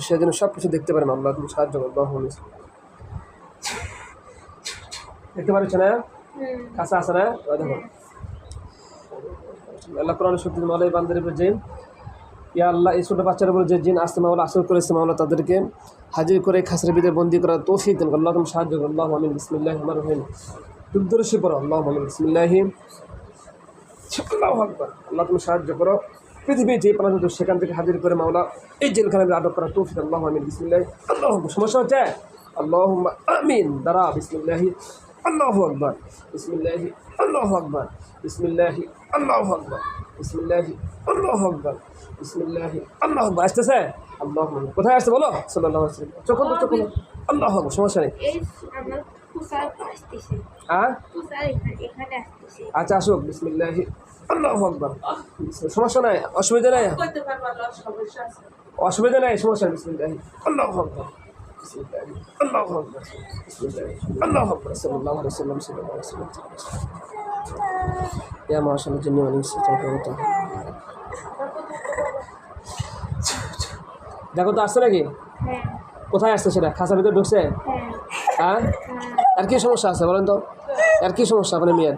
সে যেন সব কিছু দেখতে পারেন। আল্লাহ তুমি সাহায্য করো। দেখতে পাচ্ছ না? কাছে আসে না? দেখো আল্লাহ কোরআনের শক্তি মাওলা এই বান্দার উপর জিন, ইয়া আল্লাহ এই ছোটো বাচ্চার উপর যে জিন আসতে মাওলা আসর করেছে মাওলা তাদেরকে হাজির করে খাসের ভিতরে বন্দি করার তৌফিক দেন। আল্লাহ তুমি সাহায্য করো। আল্লাহ আমিন। বিসমিল্লাহির রহমানির রহিম। দুর্দর্শী পড়ো। আল্লাহ আমিন। বিসমিল্লাহি আল্লাহু আকবার। আল্লাহ তুমি সাহায্য করো। পৃথিবীর যে প্রান্ত সেখান থেকে হাজির করে মাওলা এই জেলখানায় আটক করার তৌফিক। আল্লাহ আমিন। বিসমিল্লাহি আল্লাহু আকবার। সমস্যা হচ্ছে? আল্লাহুম্মা আমিন। দাঁড়া। বিসমিল্লাহি আল্লাহু আকবার। বিসমিল্লাহি আল্লাহু আকবার। বিসমিল্লাহি আল্লাহু আকবার। বিসমিল্লাহি আল্লাহু আকবার। বিসমিল্লাহি আল্লাহু আকবার। আসতেছে? আল্লাহু আকবার। কোথায় আসছে বলো? সাল্লাল্লাহু আলাইহি ওয়াসাল্লাম। চোখ বন্ধ, চোখ বন্ধ। আল্লাহু আকবার। সমস্যা নেই। হ্যাঁ আচ্ছা আসুক। বিসমিল্লাহি আল্লাহু আকবার। সমস্যা নাই, অসুবিধা নাই, অসুবিধা নাই, সমস্যা নেই। বিসমিল্লাহি আল্লাহু আকবার। বিসমিল্লাহি আল্লাহু আকবার। বিসমিল্লাহি আল্লাহু আকবার। সাল্লাল্লাহু আলাইহি ওয়াসাল্লাম। সাল্লাল্লাহু আলাইহি ওয়াসাল্লাম। ইয়া মাশাআল্লাহ জিন্নি ওয়াল ইনস। দেখো তো আসছে নাকি? কোথায় আসছে সেটা? খাঁচার ভিতরে ঢুকছে? হ্যাঁ। আর কি সমস্যা আছে বলেন তো? আর কি সমস্যা আপনার মেয়ের?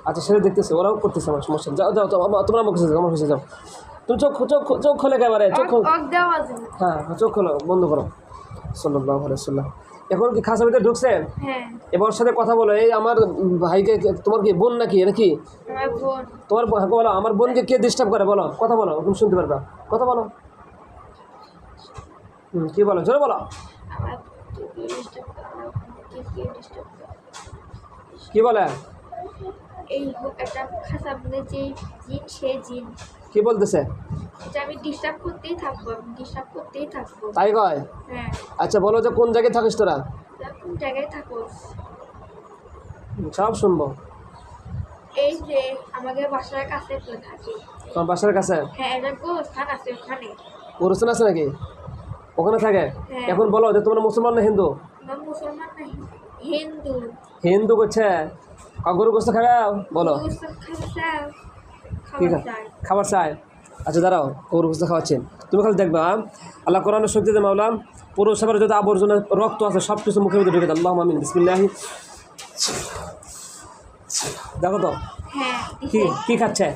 আচ্ছা সেটা দেখতেছে, ওরাও করতেছে। আমার সমস্যা। যাও যাও তোমরা আমার কাছে যাও, আমার কাছে যাও। তুমি চোখ চোখ চোখ খোলে একেবারে, চোখ খোল। হ্যাঁ চোখ খোলো, বন্ধ করো। সাল্লাল্লাহু আলাইহি ওয়াসাল্লাম। এখন কি খাঁচার ভিতরে ঢুকছে? এবার সাথে কথা বলো। এই আমার ভাইকে, তোমার কি বোন নাকি? এটা কি তোমার? বলো আমার বোনকে কে ডিস্টার্ব করে? বলো, কথা বলো, তুমি শুনতে পারবা। কথা বলো। কি বলো? জোরে বলো। কি বলে? কি বলতেছে? তাই কয়? আচ্ছা বলো যে কোন জায়গায় থাকিস তোরা? সব শুনবো। এই যে আমাদের বাসার কাছে তো থাকে। তোমার বাসার কাছে? হ্যাঁ, এটা গোরস্থান আছে ওখানে। গোরস্থান আছে নাকি? ওখানে থাকে? এখন বলো যে তোমরা মুসলমান না হিন্দু? মুসলমান না হিন্দু। হিন্দু করছে গরু গোস্ত খাবে? বলো। খাবার চাই? আচ্ছা দাঁড়াও, গরু গোস্ত খাওয়াচ্ছেন। তুমি খালি দেখবা আল্লাহ কোরআনের শক্তিতে মাওলা পুরো সবার যত আবর্জনা রক্ত আছে সব কিছু মুখের মধ্যে ঢুকে দেয়। আল্লাহু আমিন। বিসমিল্লাহি। দেখো তো কি কি খাচ্ছে?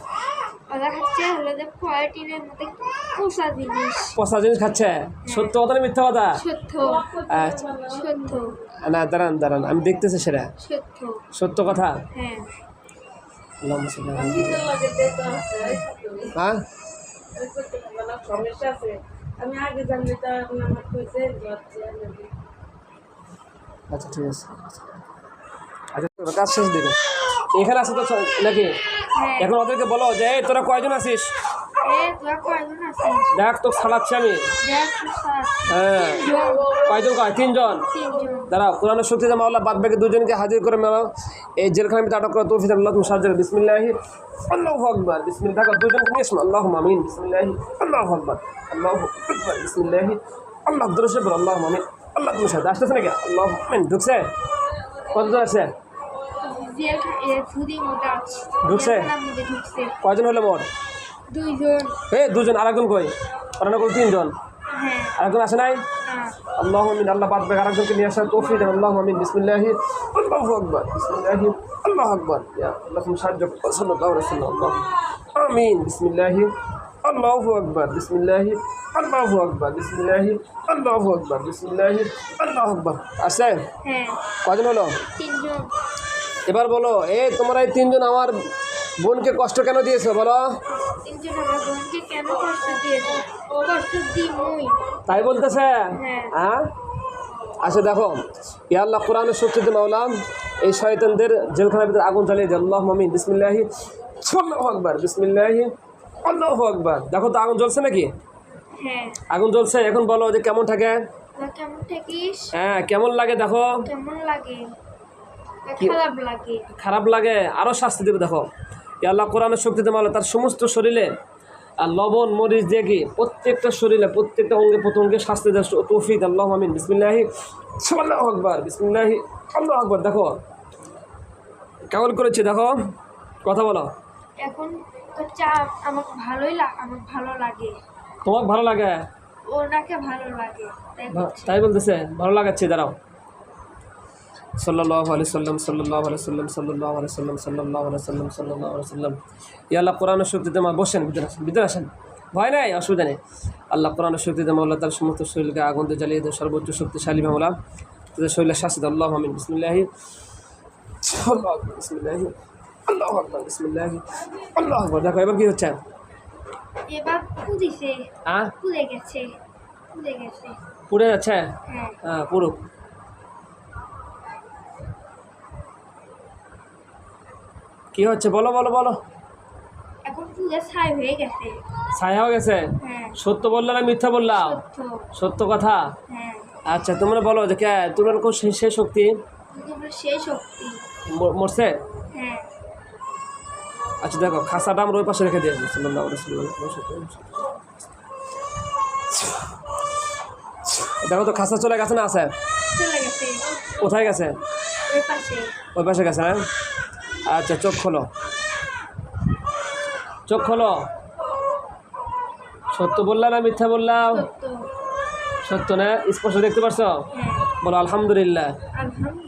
পচা জিনিস খাচ্ছে। সত্য কথা না মিথ্যা কথা? না দাঁড়ান দাঁড়ান, আমি দেখতেছি সেটা সত্য কথা। হ্যাঁ আচ্ছা ঠিক আছে। আচ্ছা কাজ শেষ দিকে এখানে আছে তো নাকি? এখন ওদেরকে বলো যে তোরা কয়জন আছিস? দেখ তো ছাড়াচ্ছি আমি। হ্যাঁ কয়জন? কয়? 3 জন। দাঁড়াও, কোরআনের শক্তিতে মাওলা বাদ বাকি 2 জনকে হাজির করে মেলা এই জেলখানার ভিতরে আটক করা তৌফিক আল্লাহ তুমি সাহায্য করো। বিসমিল্লাহি আল্লাহু আকবার। বিসমিল্লাহ। দেখো 2 জনকে নিয়ে আসো। আল্লাহু আমিন। বিসমিল্লাহি আল্লাহু আকবার। আল্লাহু আকবার। বিসমিল্লাহি আল্লাহ দরুদ পড়ো। আল্লাহু আমিন। আল্লাহ তুমি সাহায্য আসতেছে নাকি? আল্লাহু আমিন। ঢুকছে? কতজন আছে? ঢুকছে? কয়জন হলো মোট? 2 জন। 2 জন। আরেকজন কই? ওরা কোন 3 জন? আরেকজন আসে নাই? আল্লাহু আমিন। আল্লাহ বাদ বাকি আরেকজনকে নিয়ে আসার তৌফিক দেন। আল্লাহু আমিন। বিসমিল্লাহি আল্লাহু আকবার। বিসমিল্লাহি আল্লাহু আকবার। ইয়া আল্লাহ তুমি সাহায্য করো। সাল্লাল্লাহু আলাইহি ওয়াসাল্লাম। আল্লাহু আমিন। বিসমিল্লাহি আল্লাহু আকবার। বিসমিল্লাহি আল্লাহু আকবার। বিসমিল্লাহি আল্লাহু আকবার। বিসমিল্লাহি আল্লাহু আকবার। আসে? কয়জন হলো? 3 জন। এবার বলো তোমরা এই 3 জন আমার বোনকে কষ্ট কেন দিয়েছো? বলো। 3 জন আমার বোনকে কেন কষ্ট দিয়েছো? কষ্ট দিমুই। তাই বলতেছে? হ্যাঁ আচ্ছা দেখো, ইয়া আল্লাহ কোরআনের শক্তিতে মাওলা এই শয়তানদের জেলখানার ভিতরে আগুন জ্বালিয়ে দেয়। আল্লাহু আমিন। বিসমিল্লাহি আল্লাহু আকবার। বিসমিল্লাহি আল্লাহু আকবার। দেখো তো আগুন জ্বলছে নাকি? আগুন জ্বলছে। এখন বলো যে কেমন থাকে? কেমন থাকিস? হ্যাঁ কেমন লাগে? দেখো কেমন লাগে? খারাপ লাগে। খারাপ লাগে। আরও শাস্তি দেবে। দেখো ইয়া আল্লাহ কোরআনের শক্তিতে মাওলা তার সমস্ত শরীরে আর লবণ মরিচ দিয়ে কি প্রত্যেকটা শরীরে প্রত্যেকটা অঙ্গে প্রত্যঙ্গে শাস্তি দেয় তৌফিক। আল্লাহু আমিন। বিসমিল্লাহি আল্লাহু আকবার। বিসমিল্লাহি আল্লাহু আকবার। দেখো কেমন করেছে? দেখো কথা বলো। এখন তো চা আমাকে ভালো লাগে। তোমাকে ভালো লাগে? ওনাকে ভালো লাগে তাই করছে। তাই বলতেছে ভালো লাগাচ্ছে দাঁড়াও সাল্লাল্লাহু আলাইহি সাল্লাম সাল্লাল্লাহু আলাইহি সাল্লাম সাল্লাল্লাহু আলাইহি সাল্লাম সাল্লাল্লাহু আলাইহি সাল্লাম সাল্লাল্লাহু আলাইহি সাল্লাম ইয়া আল্লাহ কোরআনের শক্তিতে মা বসেন ভিতরে আসেন ভয় নাই অসুবিধা নেই আল্লাহ কোরআনের শক্তিতে মাওলা তার সমস্ত শরীরকে আগুন দিয়ে জ্বালিয়ে দেয় সর্বোচ্চ শক্তিশালী মাওলা তাদের শরীরের শাস্তি দাও আল্লাহু আমিন বিসমিল্লাহি বিসমিল্লাহি আল্লাহু আকবার বিসমিল্লাহি আল্লাহু আকবার দেখো এবার কি হচ্ছে এবার পুড়িছে, হ্যাঁ পুড়ে গেছে, পুড়ে গেছে। পুড়ে যাচ্ছে হ্যাঁ হ্যাঁ পুরো কি হচ্ছে বলো বলো বলো এখন পুড়ে ছাই হয়ে গেছে। ছাই হয়ে গেছে হ্যাঁ সত্য বললে না মিথ্যা বললাম সত্য। সত্য কথা হ্যাঁ আচ্ছা তোমরা বলো যে কে তোমার কোন সেই শক্তি তোমার সেই শক্তি। মরছে হ্যাঁ আচ্ছা দেখো খাসাটা আমরা ওই পাশে রেখে দিয়ে আসবো সাল্লাল্লাহু আলাইহি ওয়াসাল্লাম। দেখো তো খাসা চলে গেছে না আছে চলে গেছে কোথায় গেছে ওই পাশে। ওই পাশে গেছে হ্যাঁ আচ্ছা চোখ খোলো চোখ খোলো সত্য বললাম না মিথ্যা বললাম সত্য। সত্য না স্পষ্ট দেখতে পারছো হ্যাঁ বলো আলহামদুলিল্লাহ আলহামদুলিল্লাহ।